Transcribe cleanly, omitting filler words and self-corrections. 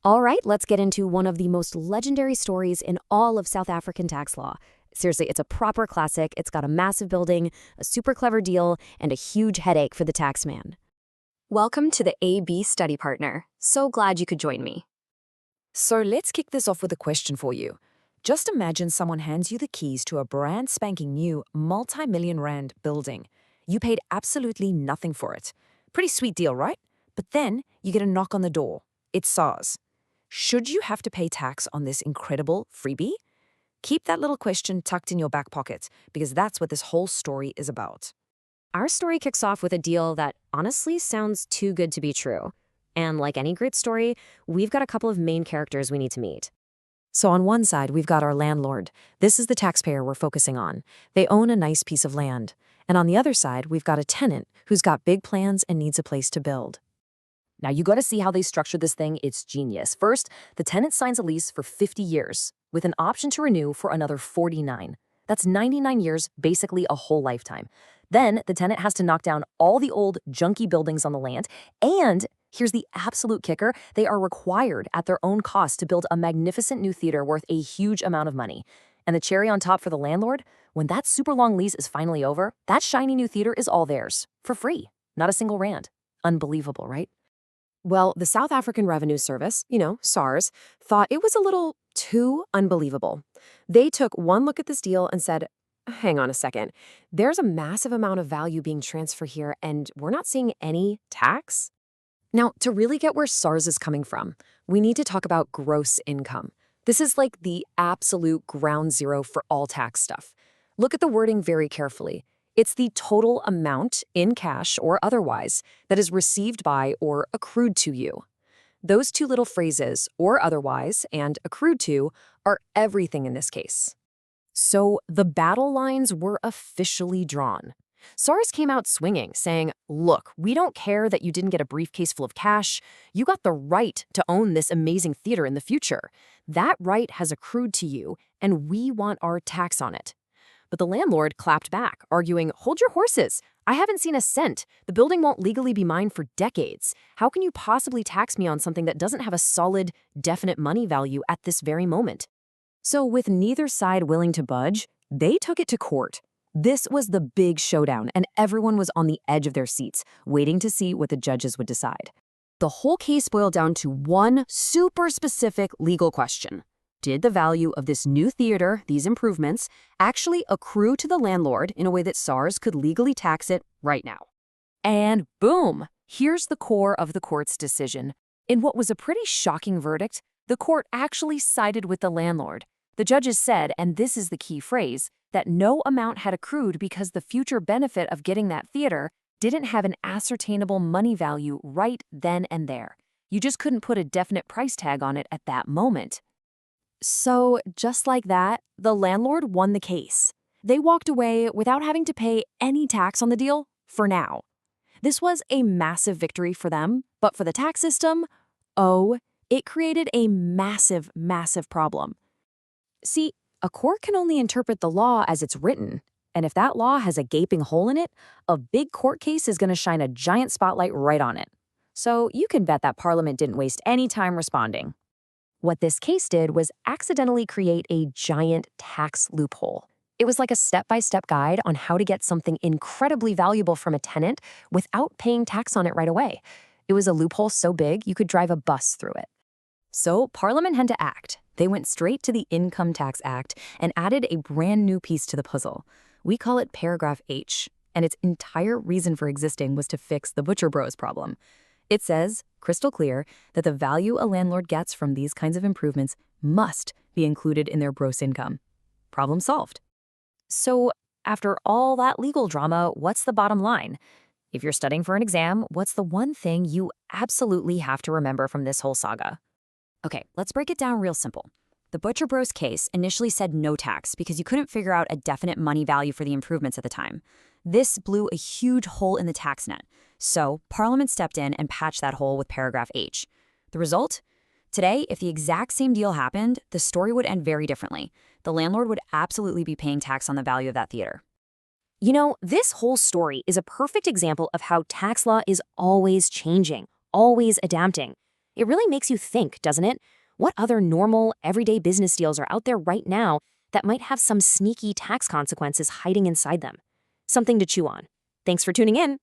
All right, let's get into one of the most legendary stories in all of South African tax law. Seriously, it's a proper classic. It's got a massive building, a super clever deal, and a huge headache for the taxman. Welcome to the AB Study Partner. So glad you could join me. So let's kick this off with a question for you. Just imagine someone hands you the keys to a brand spanking new multi-million rand building. You paid absolutely nothing for it. Pretty sweet deal, right? But then you get a knock on the door. It's SARS. Should you have to pay tax on this incredible freebie? Keep that little question tucked in your back pocket, because that's what this whole story is about. Our story kicks off with a deal that honestly sounds too good to be true. And like any great story, we've got a couple of main characters we need to meet. So on one side, we've got our landlord. This is the taxpayer we're focusing on. They own a nice piece of land. And on the other side, we've got a tenant who's got big plans and needs a place to build. Now, you got to see how they structured this thing. It's genius. First, the tenant signs a lease for 50 years with an option to renew for another 49. That's 99 years, basically a whole lifetime. Then the tenant has to knock down all the old junky buildings on the land. And here's the absolute kicker. They are required at their own cost to build a magnificent new theater worth a huge amount of money. And the cherry on top for the landlord, when that super long lease is finally over, that shiny new theater is all theirs for free. Not a single rand. Unbelievable, right? Well, the South African Revenue Service, SARS, thought it was a little too unbelievable. They took one look at this deal and said, hang on a second, there's a massive amount of value being transferred here and we're not seeing any tax? Now, to really get where SARS is coming from, we need to talk about gross income. This is like the absolute ground zero for all tax stuff. Look at the wording very carefully. It's the total amount, in cash or otherwise, that is received by or accrued to you. Those two little phrases, or otherwise, and accrued to, are everything in this case. So the battle lines were officially drawn. SARS came out swinging, saying, look, we don't care that you didn't get a briefcase full of cash. You got the right to own this amazing theater in the future. That right has accrued to you, and we want our tax on it. But the landlord clapped back, arguing, hold your horses. I haven't seen a cent. The building won't legally be mine for decades. How can you possibly tax me on something that doesn't have a solid, definite money value at this very moment? So with neither side willing to budge, they took it to court. This was the big showdown, and everyone was on the edge of their seats, waiting to see what the judges would decide. The whole case boiled down to one super specific legal question. Did the value of this new theater, these improvements, actually accrue to the landlord in a way that SARS could legally tax it right now? And boom! Here's the core of the court's decision. In what was a pretty shocking verdict, the court actually sided with the landlord. The judges said, and this is the key phrase, that no amount had accrued because the future benefit of getting that theater didn't have an ascertainable money value right then and there. You just couldn't put a definite price tag on it at that moment. So, just like that, the landlord won the case. They walked away without having to pay any tax on the deal for now. This was a massive victory for them, but for the tax system, it created a massive, massive problem. See, a court can only interpret the law as it's written, and if that law has a gaping hole in it, a big court case is going to shine a giant spotlight right on it. So you can bet that Parliament didn't waste any time responding. What this case did was accidentally create a giant tax loophole. It was like a step-by-step guide on how to get something incredibly valuable from a tenant without paying tax on it right away. It was a loophole so big you could drive a bus through it. So Parliament had to act. They went straight to the Income Tax Act and added a brand new piece to the puzzle. We call it Paragraph H, and its entire reason for existing was to fix the Butcher Bros problem. It says, crystal clear, that the value a landlord gets from these kinds of improvements must be included in their gross income. Problem solved. So, after all that legal drama, what's the bottom line? If you're studying for an exam, what's the one thing you absolutely have to remember from this whole saga? Okay, let's break it down real simple. The Butcher Bros case initially said no tax because you couldn't figure out a definite money value for the improvements at the time. This blew a huge hole in the tax net. So Parliament stepped in and patched that hole with Paragraph H. The result? Today, if the exact same deal happened, the story would end very differently. The landlord would absolutely be paying tax on the value of that theater. You know, this whole story is a perfect example of how tax law is always changing, always adapting. It really makes you think, doesn't it? What other normal, everyday business deals are out there right now that might have some sneaky tax consequences hiding inside them? Something to chew on. Thanks for tuning in.